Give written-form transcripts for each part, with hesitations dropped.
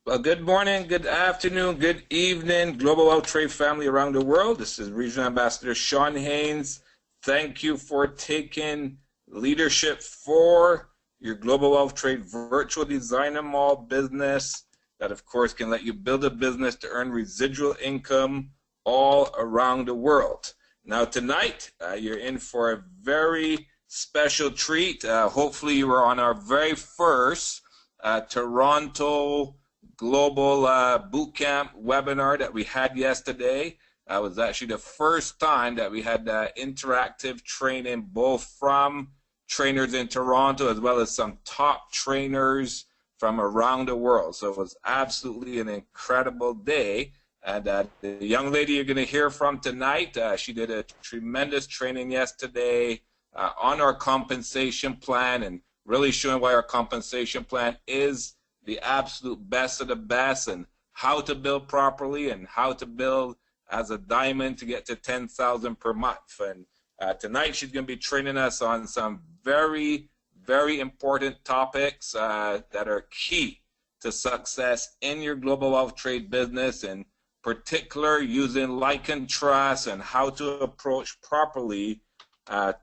Well, good morning, good afternoon, good evening, Global Wealth Trade family around the world. This is Regional Ambassador Sean Haynes. Thank you for taking leadership for your Global Wealth Trade virtual designer mall business that, of course, can let you build a business to earn residual income all around the world. Now, tonight, you're in for a very special treat. Hopefully, you were on our very first Toronto Global Bootcamp webinar that we had yesterday. It was actually the first time that we had interactive training, both from trainers in Toronto as well as some top trainers from around the world. So it was absolutely an incredible day. And the young lady you're going to hear from tonight, she did a tremendous training yesterday on our compensation plan and really showing why our compensation plan is the absolute best of the best and how to build properly and how to build as a diamond to get to 10,000 per month. And tonight she's going to be training us on some very, very important topics that are key to success in your global wealth trade business, in particular using like and trust and how to approach properly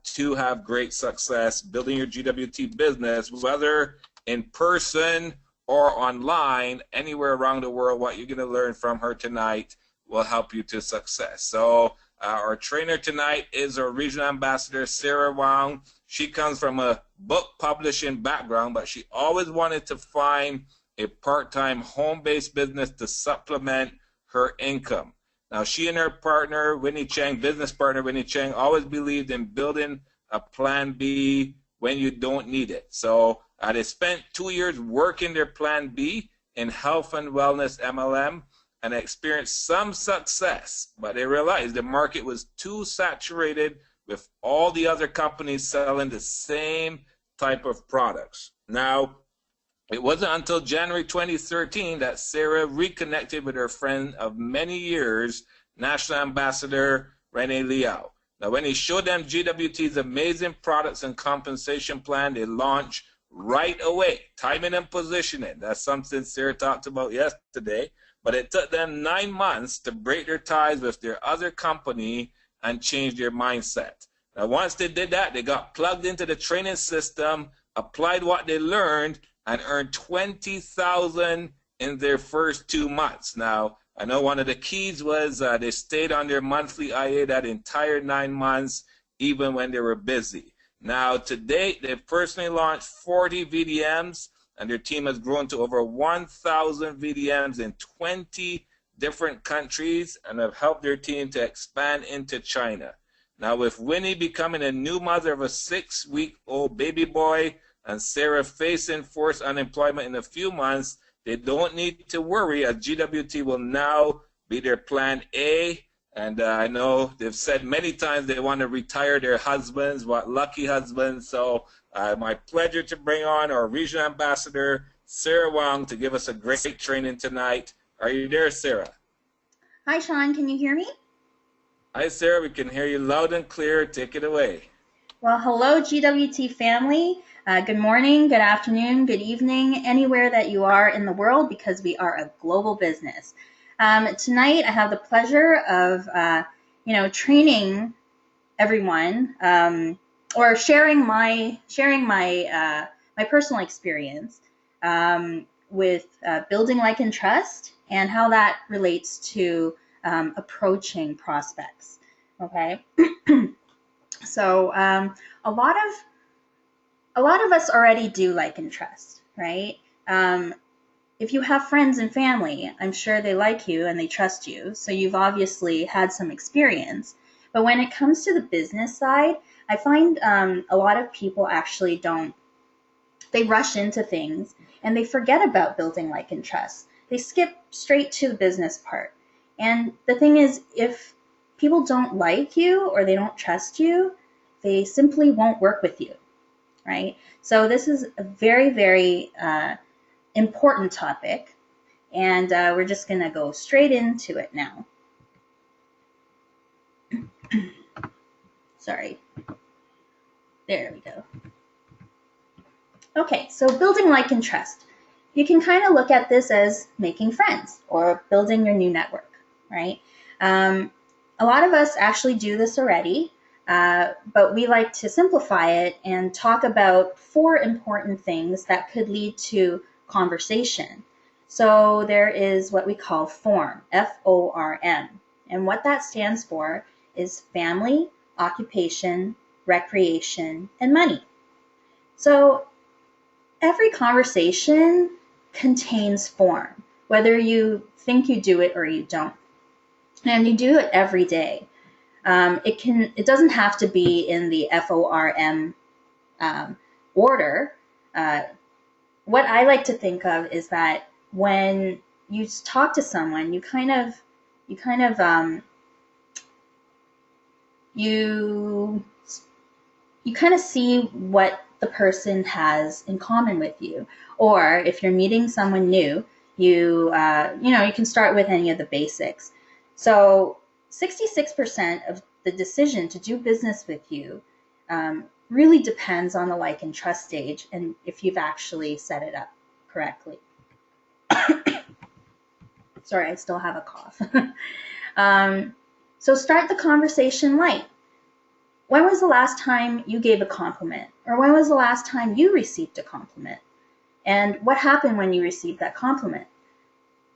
to have great success building your GWT business, whether in person or online, anywhere around the world. What you're going to learn from her tonight will help you to success. So our trainer tonight is our regional ambassador, Sarah Wang. She comes from a book publishing background, but she always wanted to find a part-time home-based business to supplement her income. Now, she and her partner, Winnie Chang, business partner Winnie Chang, always believed in building a plan B when you don't need it. So they spent 2 years working their plan B in health and wellness MLM and experienced some success, but they realized the market was too saturated with all the other companies selling the same type of products. Now, it wasn't until January 2013 that Sarah reconnected with her friend of many years, National Ambassador Rene Liao. Now, when he showed them GWT's amazing products and compensation plan, they launched right away. Timing and positioning, that's something Sarah talked about yesterday, but it took them 9 months to break their ties with their other company and change their mindset. Now, once they did that, they got plugged into the training system, applied what they learned, and earned $20,000 in their first 2 months. Now, I know one of the keys was they stayed on their monthly IA that entire 9 months, even when they were busy. Now, to date, they've personally launched 40 VDMs, and their team has grown to over 1,000 VDMs in 20 different countries and have helped their team to expand into China. Now, with Winnie becoming a new mother of a 6-week-old baby boy and Sarah facing forced unemployment in a few months, they don't need to worry, as GWT will now be their plan A. And I know they've said many times they want to retire their husbands. What lucky husbands. So my pleasure to bring on our regional ambassador, Sarah Wang, to give us a great training tonight. Are you there, Sarah? Hi, Sean. Can you hear me? Hi, Sarah. We can hear you loud and clear. Take it away. Well, hello, GWT family. Good morning, good afternoon, good evening, anywhere that you are in the world, because we are a global business. Tonight, I have the pleasure of, training everyone or sharing my personal experience with building like and trust and how that relates to approaching prospects. Okay. So a lot of us already do like and trust, right? If you have friends and family, I'm sure they like you and they trust you. So you've obviously had some experience. But when it comes to the business side, I find a lot of people actually they rush into things and they forget about building like and trust. They skip straight to the business part. And the thing is, if people don't like you or they don't trust you, they simply won't work with you, right? So this is a very, very important topic, and we're just going to go straight into it now. Sorry. There we go. Okay, so building like and trust. you can kind of look at this as making friends or building your new network, right? A lot of us actually do this already, but we like to simplify it and talk about 4 important things that could lead to conversation. So there is what we call FORM, F-O-R-M. And what that stands for is family, occupation, recreation, and money. So every conversation contains form, whether you think you do it or you don't. And you do it every day. It doesn't have to be in the FORM order. What I like to think of is that when you talk to someone, you kind of see what the person has in common with you. Or if you're meeting someone new, you can start with any of the basics. So 66% of the decision to do business with you really depends on the like and trust stage and if you've actually set it up correctly. Sorry, I still have a cough. So start the conversation light. When was the last time you gave a compliment? Or when was the last time you received a compliment? And what happened when you received that compliment?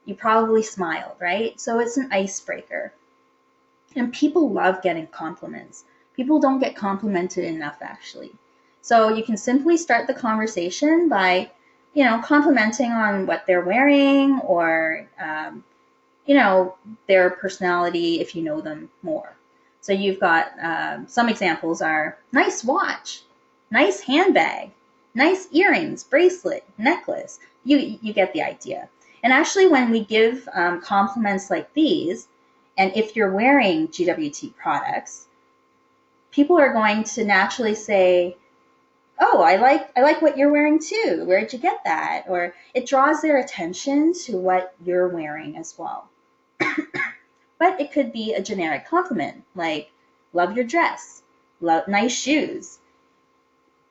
You probably smiled, right? So it's an icebreaker. And people love getting compliments. People don't get complimented enough, actually. So you can simply start the conversation by, complimenting on what they're wearing or, their personality if you know them more. So you've got some examples are nice watch, nice handbag, nice earrings, bracelet, necklace. You get the idea. And actually, when we give compliments like these, and if you're wearing GWT products, people are going to naturally say, "Oh, I like what you're wearing too. Where'd you get that?" Or it draws their attention to what you're wearing as well. But it could be a generic compliment, like, love your dress, love nice shoes,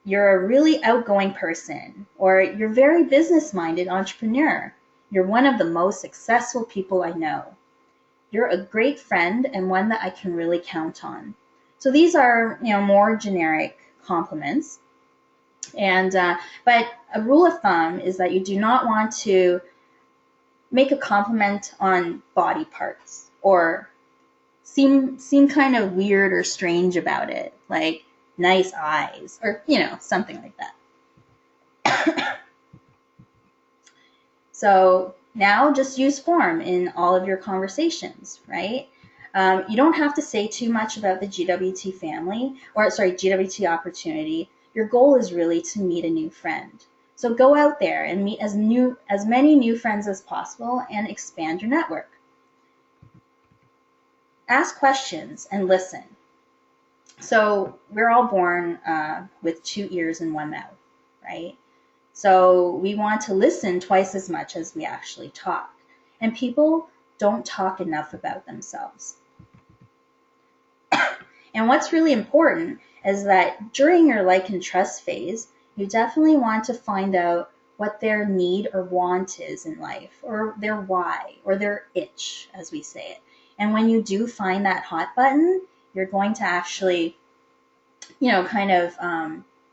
you're a really outgoing person, or you're very business-minded entrepreneur. You're one of the most successful people I know. You're a great friend and one that I can really count on. So these are, more generic compliments. And but a rule of thumb is that you do not want to make a compliment on body parts or seem kind of weird or strange about it, like nice eyes or something like that. So now just use form in all of your conversations, right? You don't have to say too much about the GWT family, GWT opportunity. Your goal is really to meet a new friend. So go out there and meet as many new friends as possible and expand your network. Ask questions and listen. So we're all born with 2 ears and 1 mouth, right? So we want to listen twice as much as we actually talk. And people don't talk enough about themselves. And what's really important is that during your like and trust phase, you definitely want to find out what their need or want is in life, or their why, or their itch, as we say it. And when you do find that hot button, you're going to actually,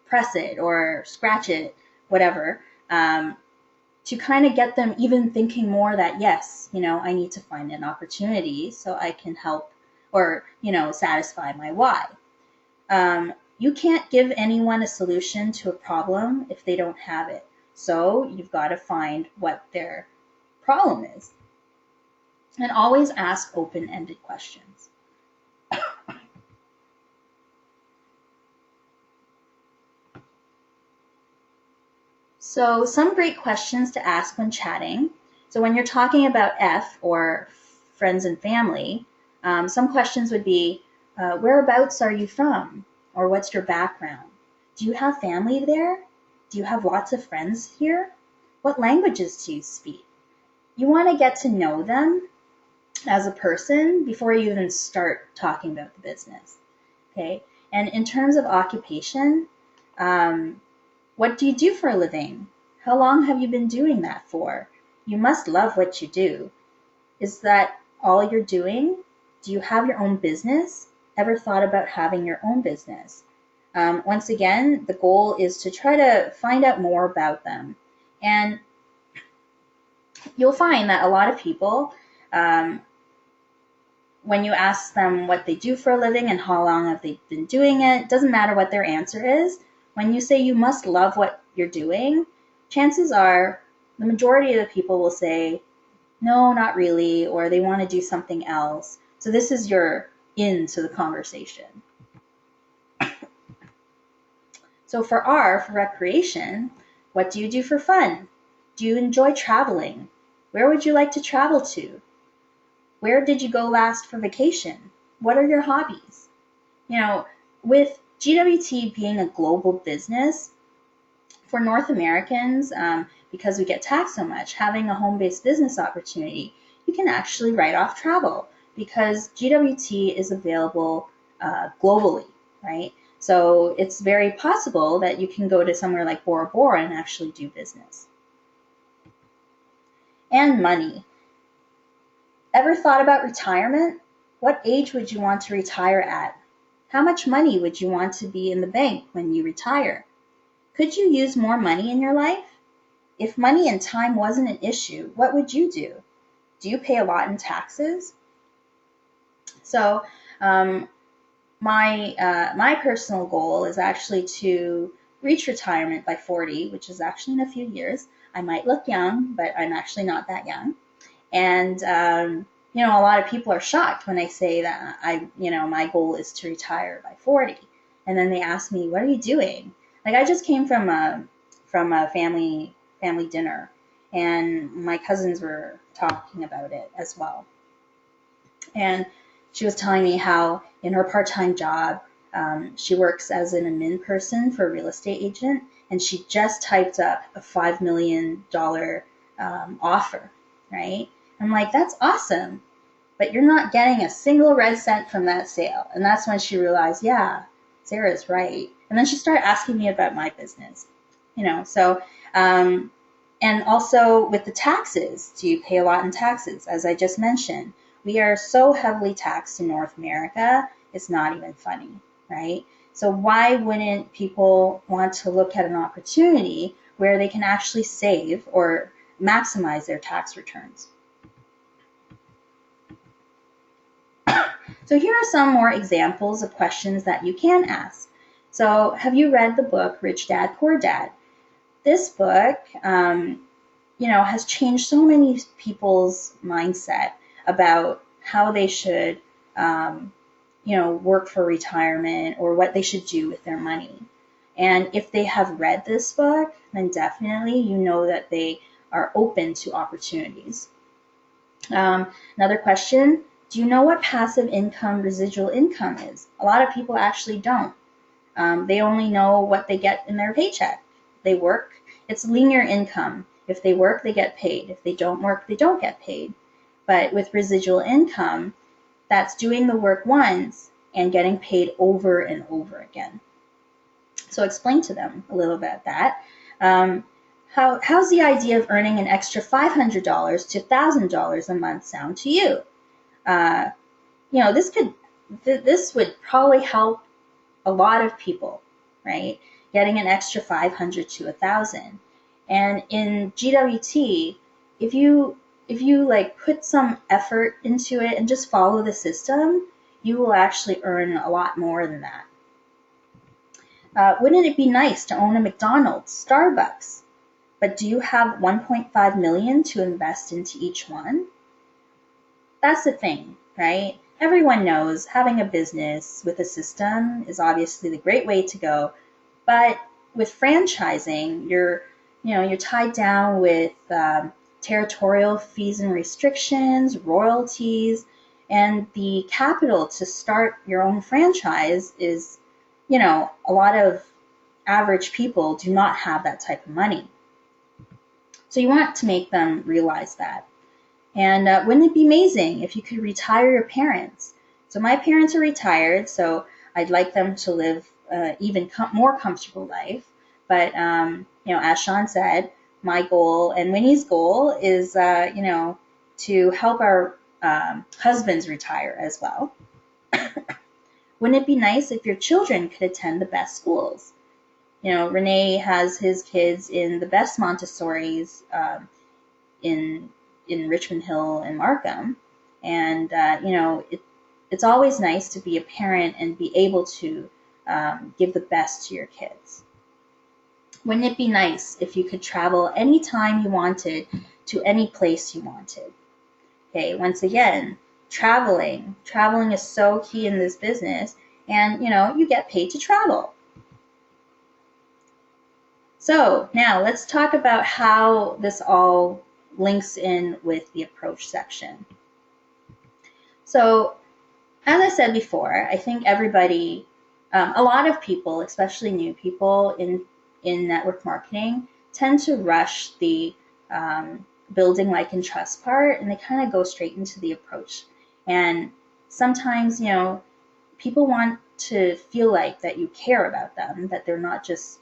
press it or scratch it, whatever, to kind of get them even thinking more that, yes, I need to find an opportunity so I can help or, satisfy my why. You can't give anyone a solution to a problem if they don't have it. So you've got to find what their problem is. And always ask open-ended questions. So some great questions to ask when chatting. So when you're talking about F or friends and family, some questions would be, whereabouts are you from? Or what's your background? Do you have family there? Do you have lots of friends here? What languages do you speak? You want to get to know them as a person before you even start talking about the business. Okay? And in terms of occupation, what do you do for a living? How long have you been doing that for? You must love what you do. Is that all you're doing? Do you have your own business? Ever thought about having your own business? Once again, the goal is to try to find out more about them. And you'll find that a lot of people, when you ask them what they do for a living and how long have they been doing it, doesn't matter what their answer is. When you say you must love what you're doing, chances are the majority of the people will say, no, not really, or they want to do something else. So this is your into the conversation. So for recreation, what do you do for fun? Do you enjoy traveling? Where would you like to travel to? Where did you go last for vacation? What are your hobbies? You know, with GWT being a global business, for North Americans, because we get taxed so much, having a home-based business opportunity, you can actually write off travel because GWT is available globally, right? So it's very possible that you can go to somewhere like Bora Bora and actually do business. And money. Ever thought about retirement? What age would you want to retire at? How much money would you want to be in the bank when you retire? Could you use more money in your life? If money and time wasn't an issue, what would you do? Do you pay a lot in taxes? So my personal goal is actually to reach retirement by 40, which is actually in a few years. I might look young, but I'm actually not that young. And you know, a lot of people are shocked when I say that my goal is to retire by 40. And then they ask me, "What are you doing?" Like I just came from a family dinner, and my cousins were talking about it as well. And she was telling me how in her part-time job, she works as an admin person for a real estate agent, and she just typed up a $5 million offer, right? I'm like, that's awesome, but you're not getting a single red cent from that sale. And that's when she realized, yeah, Sarah's right. And then she started asking me about my business, so, and also with the taxes, do you pay a lot in taxes? As I just mentioned, we are so heavily taxed in North America, it's not even funny, right? So why wouldn't people want to look at an opportunity where they can actually save or maximize their tax returns? So here are some more examples of questions that you can ask. So have you read the book Rich Dad, Poor Dad? This book, has changed so many people's mindset about how they should, work for retirement or what they should do with their money. And if they have read this book, then definitely you know that they are open to opportunities. Another question, do you know what passive income, residual income is? A lot of people actually don't. They only know what they get in their paycheck. They work, it's linear income. If they work, they get paid. If they don't work, they don't get paid. But with residual income, that's doing the work once and getting paid over and over again. So explain to them a little bit about that. How's the idea of earning an extra $500 to $1,000 a month sound to you? This would probably help a lot of people, right? Getting an extra 500 to 1,000. And in GWT, if you like put some effort into it and just follow the system, you will actually earn a lot more than that. Wouldn't it be nice to own a McDonald's, Starbucks? But do you have 1.5 million to invest into each one? That's the thing, right? Everyone knows having a business with a system is obviously the great way to go, but with franchising, you're tied down with territorial fees and restrictions, royalties, and the capital to start your own franchise is, a lot of average people do not have that type of money. So you want to make them realize that. And wouldn't it be amazing if you could retire your parents? So my parents are retired, so I'd like them to live even more comfortable life. But as Sean said, my goal and Winnie's goal is, to help our husbands retire as well. Wouldn't it be nice if your children could attend the best schools? Renee has his kids in the best Montessori's in Richmond Hill and Markham, and it's always nice to be a parent and be able to give the best to your kids. Wouldn't it be nice if you could travel anytime you wanted to any place you wanted? Okay, once again, traveling is so key in this business, and you get paid to travel. So now let's talk about how this all links in with the approach section. So as I said before, I think everybody, a lot of people, especially new people in network marketing, tend to rush the building, like, and trust part, and they kind of go straight into the approach. And sometimes, people want to feel like that you care about them, that they're not just,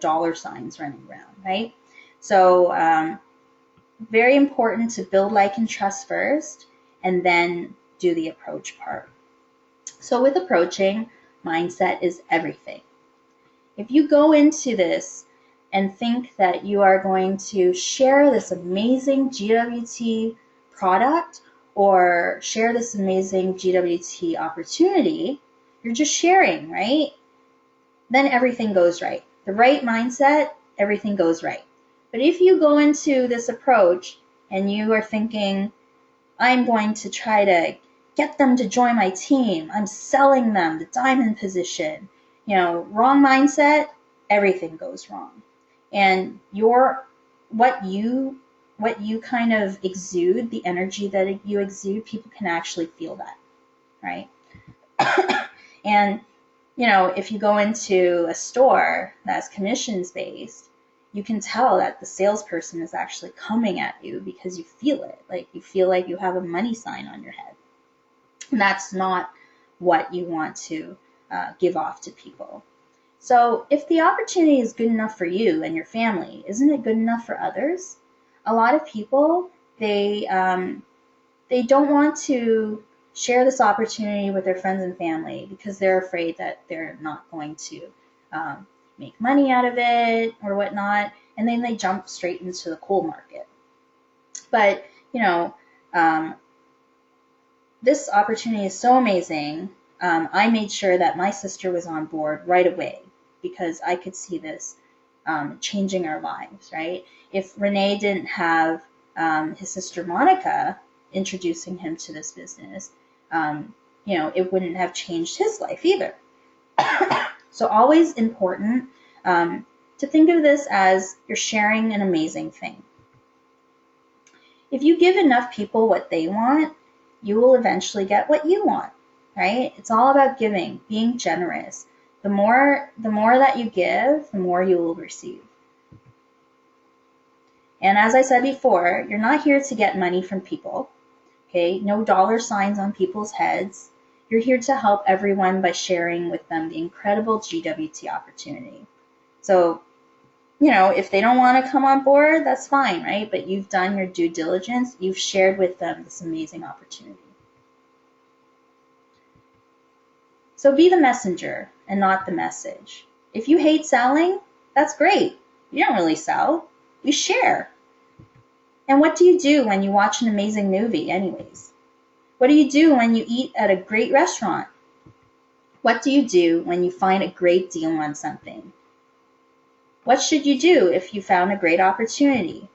dollar signs running around, right? So very important to build, like, and trust first, and then do the approach part. So with approaching, mindset is everything. If you go into this and think that you are going to share this amazing GWT product or share this amazing GWT opportunity, you're just sharing, right? Then everything goes right. The right mindset, everything goes right. But if you go into this approach and you are thinking, I'm going to try to get them to join my team, I'm selling them the diamond position, wrong mindset, everything goes wrong. And what you kind of exude, the energy that you exude, people can actually feel that, right? And if you go into a store that's commissions based, you can tell that the salesperson is actually coming at you because you feel it. Like, you feel like you have a money sign on your head. And that's not what you want to give off to people. So if the opportunity is good enough for you and your family, isn't it good enough for others? A lot of people, they don't want to share this opportunity with their friends and family because they're afraid that they're not going to make money out of it or whatnot, and then they jump straight into the coal market. But this opportunity is so amazing. I made sure that my sister was on board right away because I could see this changing our lives, right? If Renee didn't have his sister Monica introducing him to this business, it wouldn't have changed his life either. So always important to think of this as you're sharing an amazing thing. If you give enough people what they want, you will eventually get what you want, right? It's all about giving, being generous. The more that you give, the more you will receive. And as I said before, you're not here to get money from people, okay? No dollar signs on people's heads. You're here to help everyone by sharing with them the incredible GWT opportunity. So, if they don't want to come on board, that's fine, right? But you've done your due diligence. You've shared with them this amazing opportunity. So be the messenger and not the message. If you hate selling, that's great. You don't really sell. You share. And what do you do when you watch an amazing movie anyways? What do you do when you eat at a great restaurant? What do you do when you find a great deal on something? What should you do if you found a great opportunity?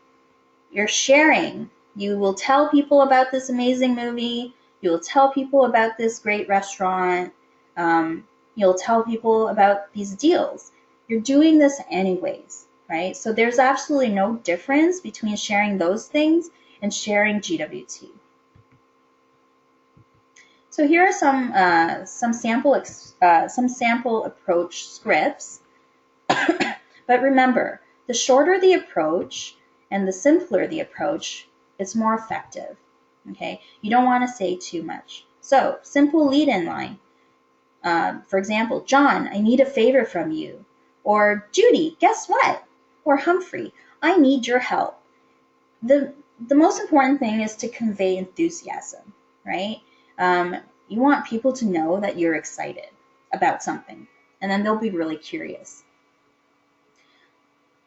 You're sharing. You will tell people about this amazing movie. You will tell people about this great restaurant. You'll tell people about these deals. You're doing this anyways, right? So there's absolutely no difference between sharing those things and sharing GWT. So here are some sample approach scripts. But remember, the shorter the approach and the simpler the approach, it's more effective. Okay, you don't want to say too much. So simple lead-in line. For example, John, I need a favor from you. Or Judy, guess what? Or Humphrey, I need your help. The most important thing is to convey enthusiasm, right? You want people to know that you're excited about something, and then they'll be really curious.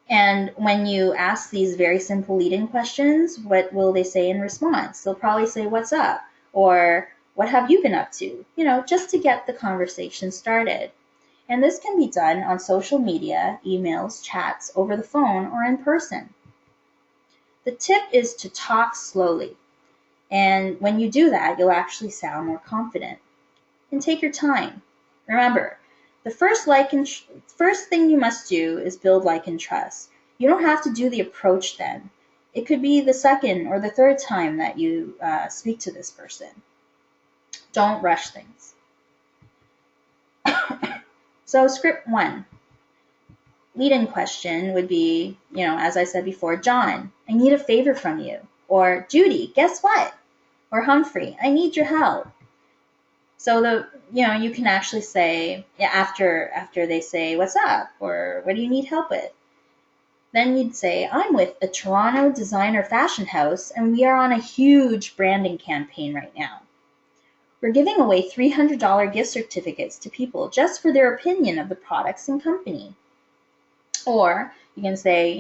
And when you ask these very simple lead-in questions, what will they say in response? They'll probably say, "What's up?" Or "What have you been up to?" Just to get the conversation started. And this can be done on social media, emails, chats, over the phone, or in person. The tip is to talk slowly. And when you do that, you'll actually sound more confident. And take your time. Remember, the first thing you must do is build like and trust. You don't have to do the approach then. It could be the second or the third time that you speak to this person. Don't rush things. So script 1. Lead-in question would be, as I said before, "John, I need a favor from you." Or, "Judy, guess what?" Or, "Humphrey, I need your help." So you can actually say, after they say, "What's up?" or "What do you need help with?" Then you'd say, "I'm with a Toronto designer fashion house, and we are on a huge branding campaign right now. We're giving away $300 gift certificates to people just for their opinion of the products and company." Or you can say,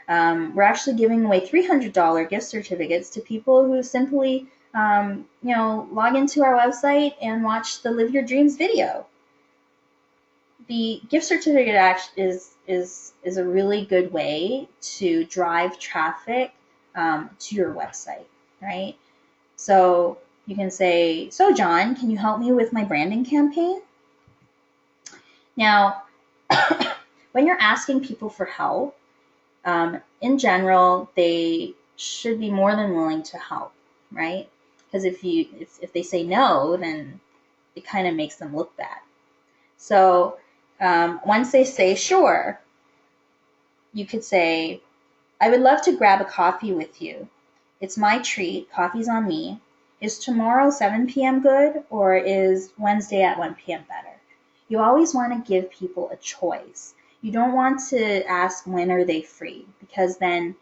"We're actually giving away $300 gift certificates to people who simply log into our website and watch the Live Your Dreams video." The gift certificate act is a really good way to drive traffic to your website, right? So you can say, "So John, can you help me with my branding campaign?" Now, when you're asking people for help, in general, they should be more than willing to help, right? Because if they say no, then it kind of makes them look bad. So once they say sure, you could say, "I would love to grab a coffee with you. It's my treat. Coffee's on me. Is tomorrow 7 p.m. good, or is Wednesday at 1 p.m. better?" You always want to give people a choice. You don't want to ask when are they free, because then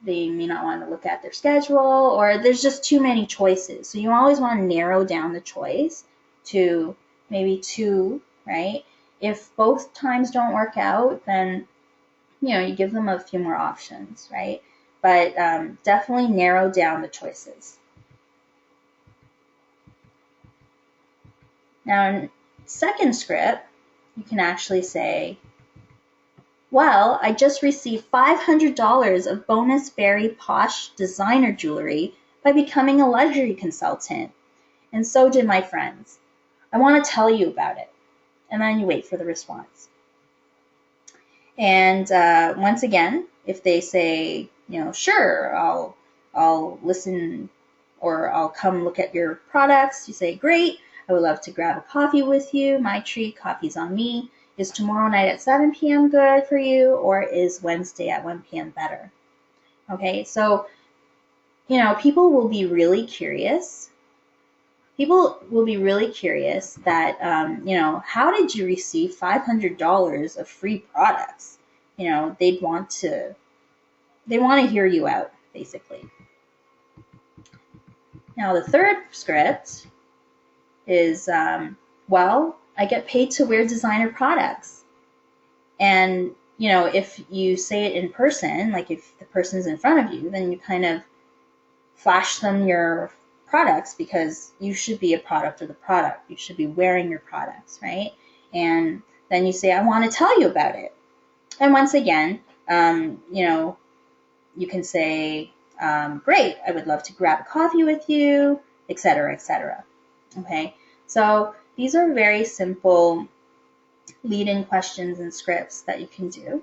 they may not want to look at their schedule, or there's just too many choices. So you always want to narrow down the choice to maybe 2, right? If both times don't work out, then you give them a few more options, right? But definitely narrow down the choices. Now, in second script, you can actually say, "Well, I just received $500 of bonus very posh designer jewelry by becoming a luxury consultant, and so did my friends. I want to tell you about it." And then you wait for the response. And once again, if they say, "Sure, I'll listen, or I'll come look at your products," you say, "Great, I would love to grab a coffee with you. My treat, coffee's on me. Is tomorrow night at 7 p.m. good for you, or is Wednesday at 1 p.m. better?" Okay, so, people will be really curious. People will be really curious that, how did you receive $500 of free products? They want to hear you out, basically. Now, the third script is, "Well, I get paid to wear designer products." And, if you say it in person, like if the person's in front of you, then you kind of flash them your products, because you should be a product of the product. You should be wearing your products, right? And then you say, "I want to tell you about it." And once again, you can say, "Great, I would love to grab a coffee with you," etc., etc. Okay, so these are very simple lead-in questions and scripts that you can do.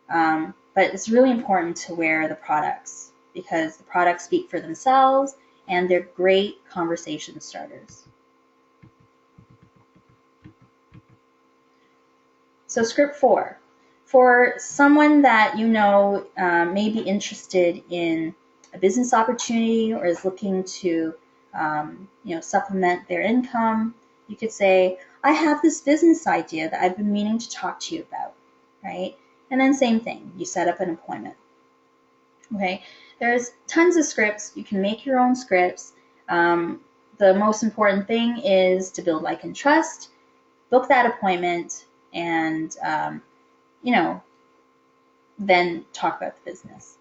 But it's really important to wear the products, because the products speak for themselves and they're great conversation starters. So script 4. For someone that may be interested in a business opportunity or is looking to supplement their income, you could say, "I have this business idea that I've been meaning to talk to you about," right? And then same thing, you set up an appointment. Okay, there's tons of scripts. You can make your own scripts. The most important thing is to build like and trust, book that appointment, and then talk about the business.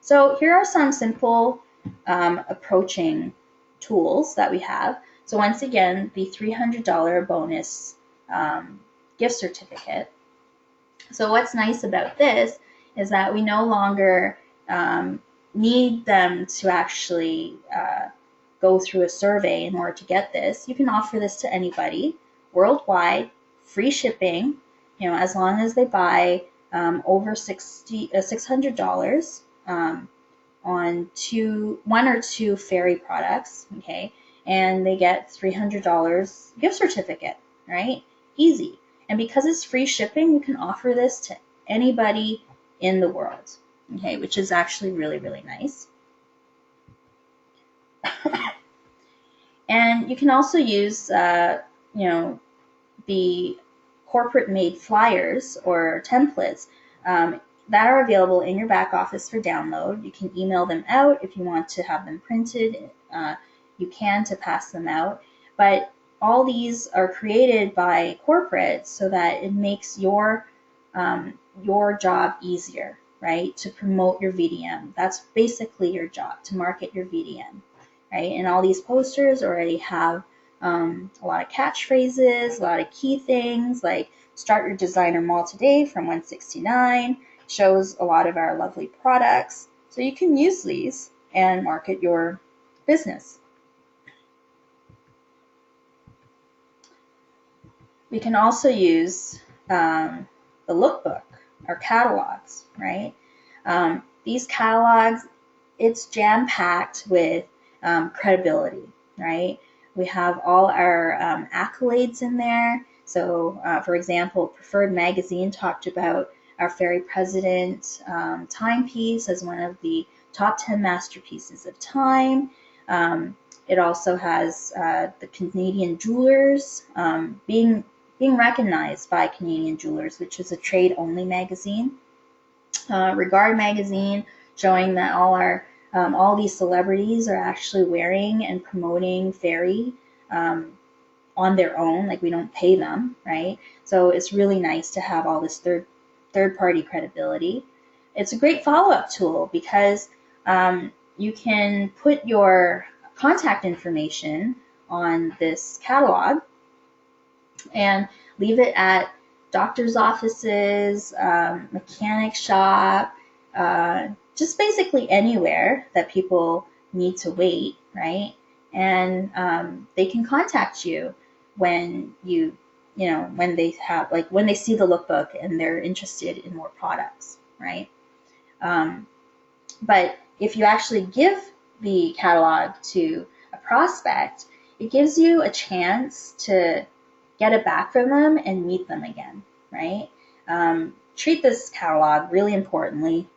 So here are some simple approaching tools that we have. So once again, the $300 bonus gift certificate. So what's nice about this is that we no longer need them to actually go through a survey in order to get this. You can offer this to anybody worldwide, free shipping, as long as they buy over $600 on one or two fairy products, okay, and they get $300 gift certificate, right? Easy. And because it's free shipping, you can offer this to anybody in the world, okay, which is actually really, really nice. And you can also use, the corporate made flyers or templates that are available in your back office for download. You can email them out if you want to have them printed. You can to pass them out. But all these are created by corporate so that it makes your job easier, right? To promote your VDM. That's basically your job, to market your VDM, right? And all these posters already have a lot of catchphrases, a lot of key things like start your designer mall today from $169, shows a lot of our lovely products. So you can use these and market your business. We can also use the lookbook or catalogs, right? These catalogs, it's jam-packed with credibility, right? We have all our accolades in there. So, for example, Preferred Magazine talked about our Fairy President timepiece as one of the top 10 masterpieces of time. It also has the Canadian Jewelers being recognized by Canadian Jewelers, which is a trade-only magazine. Regard Magazine showing that all these celebrities are actually wearing and promoting fairy on their own, like we don't pay them, right? So it's really nice to have all this third-party credibility. It's a great follow-up tool because you can put your contact information on this catalog and leave it at doctor's offices, mechanic shop, just basically anywhere that people need to wait, right? And they can contact you when when they have, like, when they see the lookbook and they're interested in more products, right? But if you actually give the catalog to a prospect, it gives you a chance to get it back from them and meet them again, right? Treat this catalog really importantly.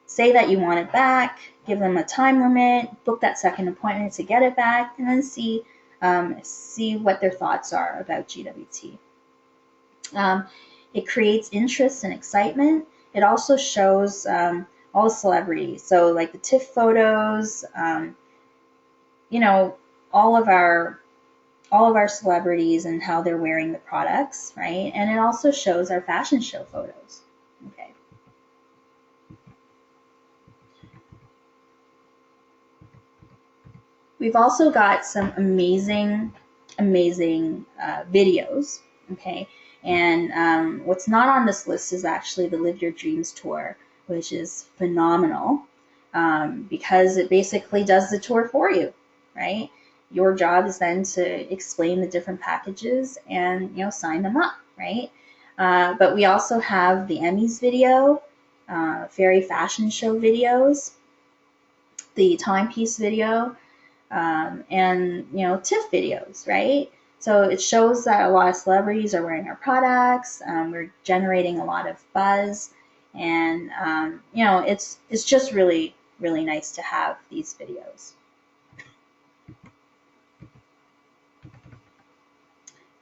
Say that you want it back, give them a time limit, book that second appointment to get it back, and then see what their thoughts are about GWT. It creates interest and excitement. It also shows all the celebrities. So like the TIFF photos, all of our celebrities and how they're wearing the products, right? And it also shows our fashion show photos. Okay. We've also got some amazing videos, okay? And what's not on this list is actually the Live Your Dreams tour, which is phenomenal because it basically does the tour for you, right? Your job is then to explain the different packages and sign them up, right? But we also have the Emmys video, Fairy Fashion Show videos, the timepiece video, and TIFF videos, right? So it shows that a lot of celebrities are wearing our products. We're generating a lot of buzz, and it's just really, really nice to have these videos.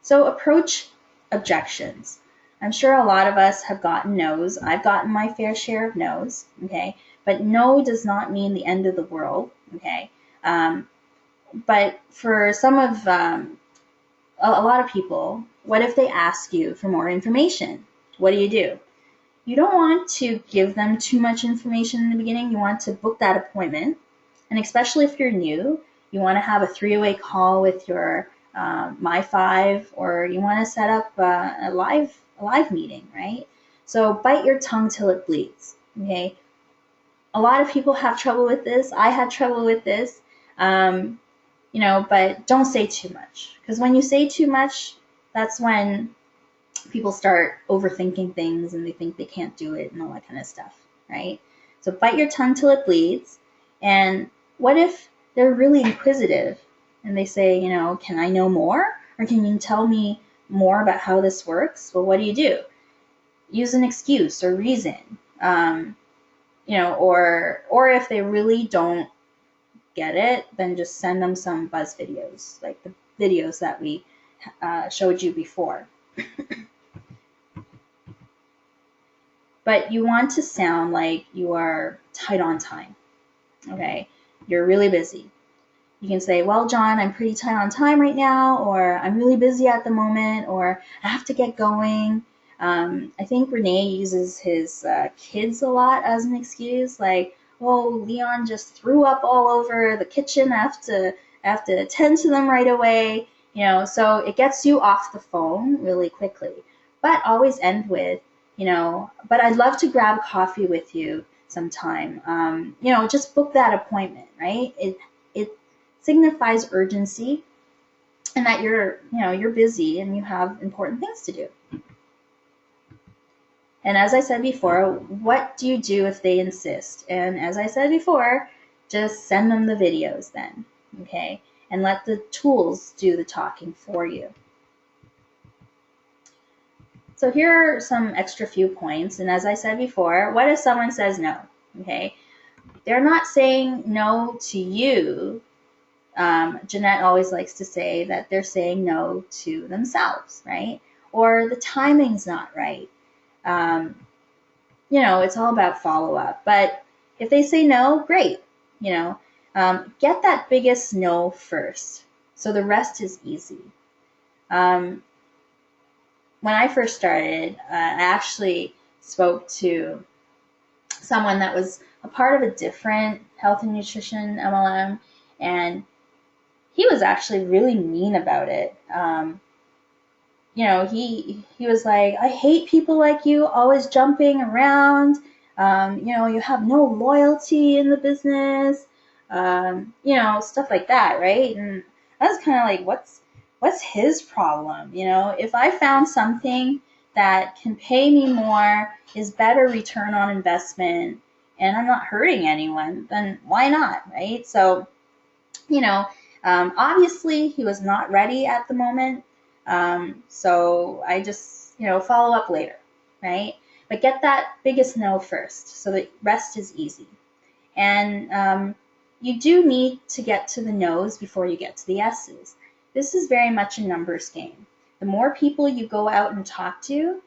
So approach objections. I'm sure a lot of us have gotten no's. I've gotten my fair share of no's, okay? But no does not mean the end of the world, okay? But for some of a lot of people, what if they ask you for more information? What do? You don't want to give them too much information in the beginning. You want to book that appointment. And especially if you're new, you want to have a 3-way call with your My5, or you want to set up a live meeting, right? So bite your tongue till it bleeds, okay? A lot of people have trouble with this. I had trouble with this, but don't say too much. Because when you say too much, that's when people start overthinking things and they think they can't do it and all that kind of stuff, right? So bite your tongue till it bleeds. And what if they're really inquisitive and they say, can I know more? Or can you tell me more about how this works? Well, what do? Use an excuse or reason. Or if they really don't get it, then just send them some buzz videos, like the videos that we showed you before. But you want to sound like you are tight on time, okay? You're really busy. You can say, well, John, I'm pretty tight on time right now, or I'm really busy at the moment, or I have to get going. I think Renee uses his kids a lot as an excuse, like, oh, Leon just threw up all over the kitchen. I have to attend to them right away. So it gets you off the phone really quickly. But always end with, but I'd love to grab coffee with you sometime. Just book that appointment, right? It signifies urgency and that you're busy and you have important things to do. And as I said before, what do you do if they insist? And as I said before, just send them the videos then, okay? And let the tools do the talking for you. So here are some extra few points. And as I said before, what if someone says no? Okay, they're not saying no to you. Jeanette always likes to say that they're saying no to themselves, right? Or the timing's not right. It's all about follow-up. But if they say no, great. Get that biggest no first, so the rest is easy. When I first started, I actually spoke to someone that was a part of a different health and nutrition MLM, and he was actually really mean about it. He was like, I hate people like you, always jumping around. You have no loyalty in the business. Stuff like that, right? And I was kind of like, what's his problem? If I found something that can pay me more, is better return on investment, and I'm not hurting anyone, then why not, right? So, obviously he was not ready at the moment. So I just, follow up later, right? But get that biggest no first, so the rest is easy. And you do need to get to the no's before you get to the yeses. This is very much a numbers game. The more people you go out and talk to,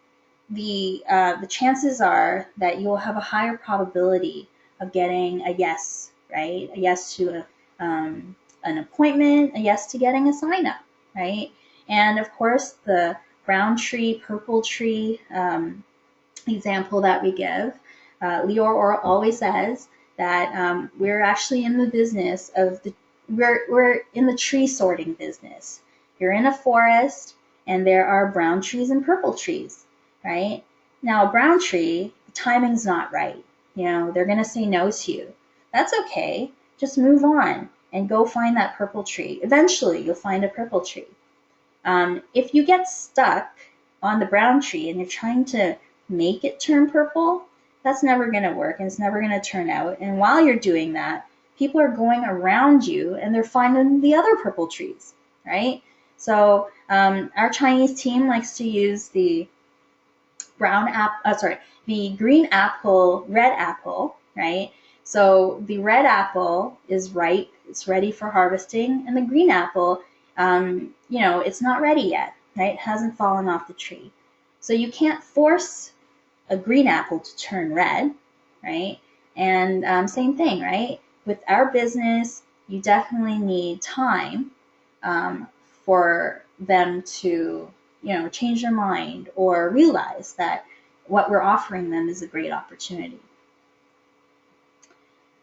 the chances are that you'll have a higher probability of getting a yes, right? A yes to an appointment, a yes to getting a sign up, right? And of course, the brown tree, purple tree example that we give, Lior always says that we're actually in the business of we're in the tree sorting business. You're in a forest and there are brown trees and purple trees, right? Now, a brown tree, the timing's not right. They're going to say no to you. That's okay. Just move on and go find that purple tree. Eventually, you'll find a purple tree. If you get stuck on the brown tree and you're trying to make it turn purple, that's never going to work and it's never going to turn out. And while you're doing that, people are going around you and they're finding the other purple trees, right? So our Chinese team likes to use the the green apple, red apple, right? So the red apple is ripe, it's ready for harvesting, and the green apple, it's not ready yet, right? It hasn't fallen off the tree. So you can't force a green apple to turn red, right? And same thing, right? With our business, you definitely need time um, for them to, change their mind or realize that what we're offering them is a great opportunity.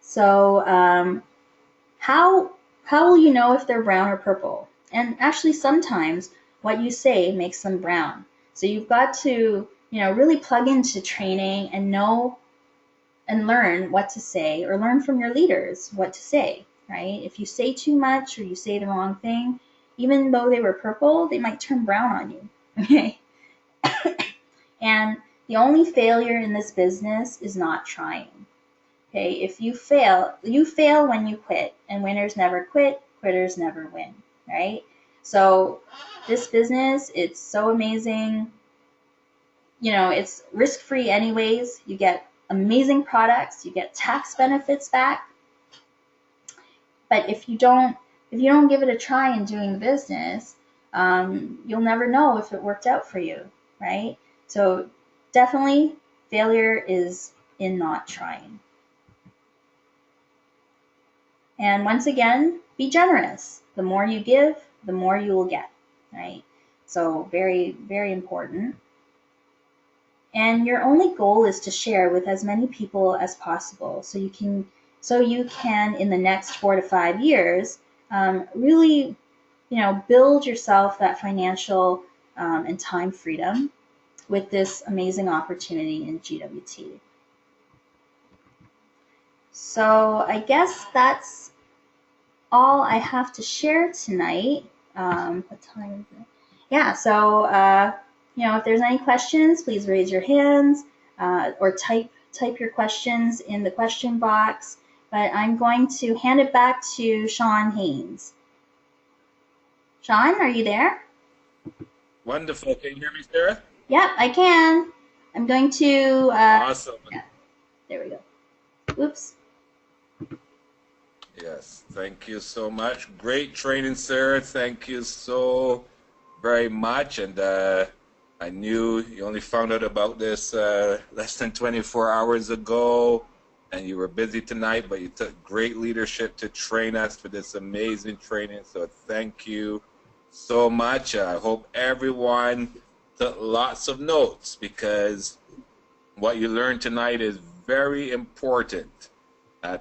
So how how will you know if they're brown or purple? And actually, sometimes what you say makes them brown. So you've got to, really plug into training and know and learn what to say, or learn from your leaders what to say, right? If you say too much or you say the wrong thing, even though they were purple, they might turn brown on you. Okay. And the only failure in this business is not trying. Okay, if you fail when you quit, and winners never quit, quitters never win, right? So this business, it's so amazing. It's risk-free anyways. You get amazing products, you get tax benefits back. But if you don't give it a try in doing the business, you'll never know if it worked out for you, right? So definitely failure is in not trying. And once again, be generous. The more you give, the more you will get, right? So very, very important. And your only goal is to share with as many people as possible, so you can in the next 4 to 5 years really, build yourself that financial and time freedom with this amazing opportunity in GWT. So I guess that's all I have to share tonight. What time is it? Yeah, so if there's any questions, please raise your hands or type your questions in the question box. But I'm going to hand it back to Sean Haynes. Sean, are you there? Wonderful. Can you hear me, Sarah? Yep, I can. I'm going to. Awesome. Yeah, there we go. Oops. Yes, thank you so much. Great training, Sarah. Thank you so very much. And I knew you only found out about this less than 24 hours ago, and you were busy tonight, but you took great leadership to train us for this amazing training. So thank you so much. I hope everyone took lots of notes, because what you learned tonight is very important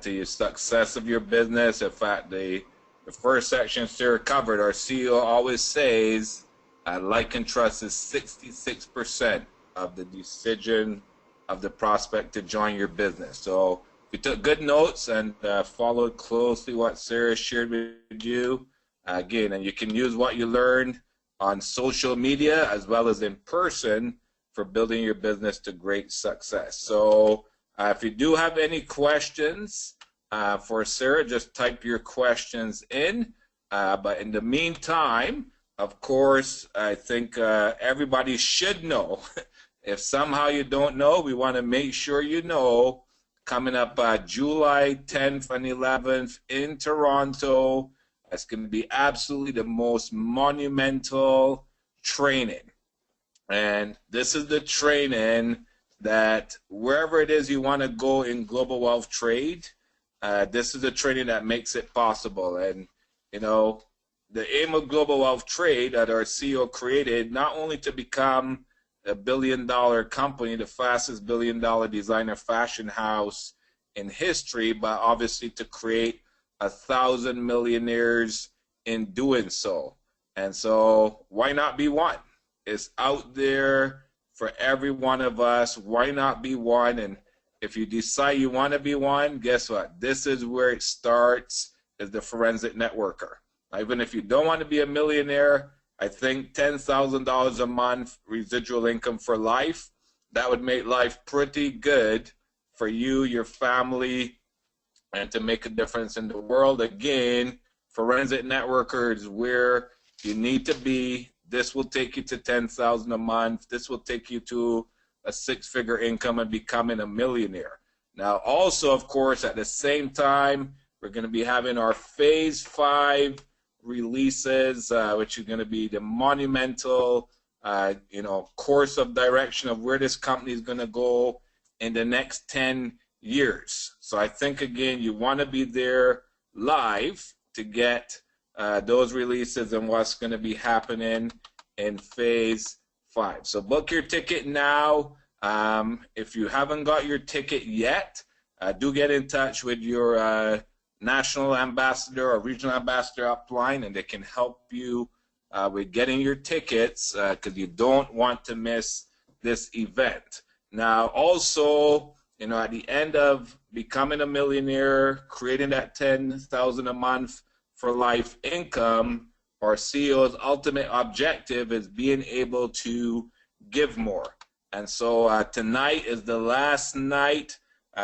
to your success of your business. In fact, the first section Sarah covered, our CEO always says, like and trust is 66% of the decision of the prospect to join your business. So if you took good notes and followed closely what Sarah shared with you, again, and you can use what you learned on social media as well as in person for building your business to great success. So if you do have any questions for Sarah, just type your questions in. But in the meantime, of course, I think everybody should know. If somehow you don't know, we want to make sure you know. Coming up July 10th and 11th in Toronto, it's going to be absolutely the most monumental training. And this is the training that wherever it is you want to go in global wealth trade, this is the training that makes it possible. And, the aim of global wealth trade that our CEO created, not only to become a billion-dollar company, the fastest billion-dollar designer fashion house in history, but obviously to create 1,000 millionaires in doing so. And so why not be one? It's out there for every one of us. Why not be one? And if you decide you want to be one, guess what? This is where it starts, as the forensic networker. Even if you don't want to be a millionaire, I think $10,000 a month residual income for life, that would make life pretty good for you, your family, and to make a difference in the world. Again, forensic networker is where you need to be. This will take you to $10,000 a month. This will take you to a six-figure income and becoming a millionaire. Now, also, of course, at the same time, we're going to be having our Phase 5 releases, which is going to be the monumental course of direction of where this company is going to go in the next 10 years. So I think, again, you want to be there live to get those releases and what's going to be happening in phase 5. So book your ticket now. If you haven't got your ticket yet, do get in touch with your national ambassador or regional ambassador upline, and they can help you with getting your tickets because you don't want to miss this event. Now, also, at the end of becoming a millionaire, creating that $10,000 a month for life income, our CEO's ultimate objective is being able to give more. And so tonight is the last night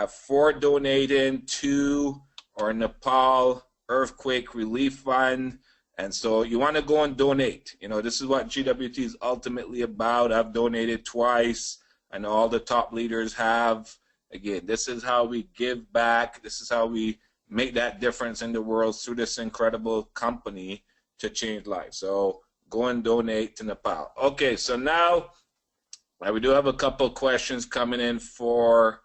for donating to our Nepal Earthquake Relief Fund. And so you want to go and donate. This is what GWT is ultimately about. I've donated twice. I know all the top leaders have. Again, this is how we give back. This is how we make that difference in the world through this incredible company to change lives. So go and donate to Nepal. Okay, so now we do have a couple questions coming in for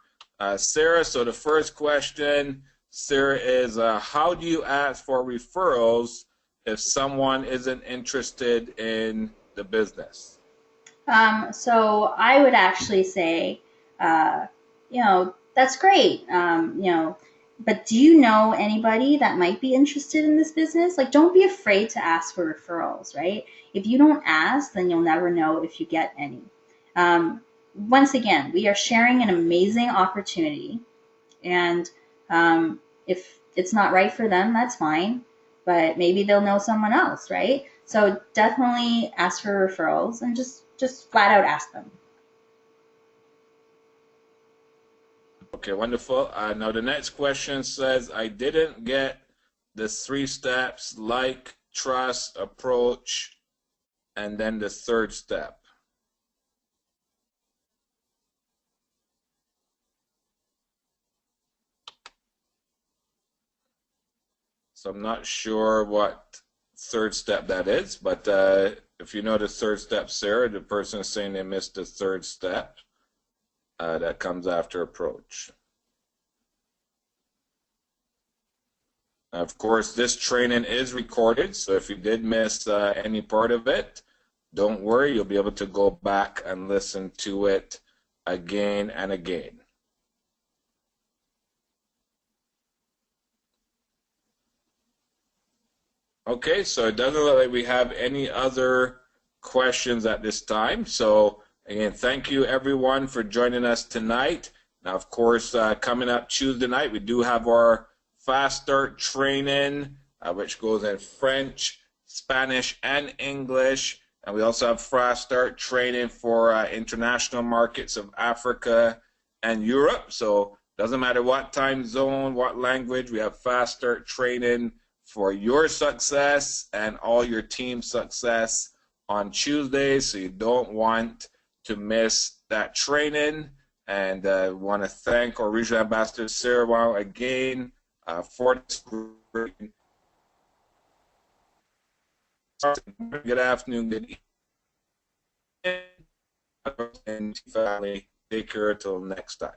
Sarah. So the first question, Sarah, is how do you ask for referrals if someone isn't interested in the business? So I would actually say, that's great. But do you know anybody that might be interested in this business? Like, don't be afraid to ask for referrals, right? If you don't ask, then you'll never know if you get any. Once again, we are sharing an amazing opportunity, and if it's not right for them, that's fine, but maybe they'll know someone else, right? So definitely ask for referrals and just flat out ask them. Okay, wonderful. Now the next question says, I didn't get the 3 steps: like, trust, approach, and then the third step. So I'm not sure what third step that is, but if you know the third step, Sarah, the person is saying they missed the third step that comes after approach. Of course, this training is recorded, so if you did miss any part of it, don't worry, you'll be able to go back and listen to it again and again. Okay, so it doesn't look like we have any other questions at this time. So again, thank you everyone for joining us tonight. Now, of course, coming up Tuesday night, we do have our Fast Start training, which goes in French, Spanish, and English. And we also have Fast Start training for international markets of Africa and Europe. So it doesn't matter what time zone, what language, we have Fast Start training for your success and all your team's success on Tuesdays. So you don't want to miss that training. And want to thank our regional ambassador Sarah Wong again for this great. Good afternoon, good evening, and family. Take care till next time.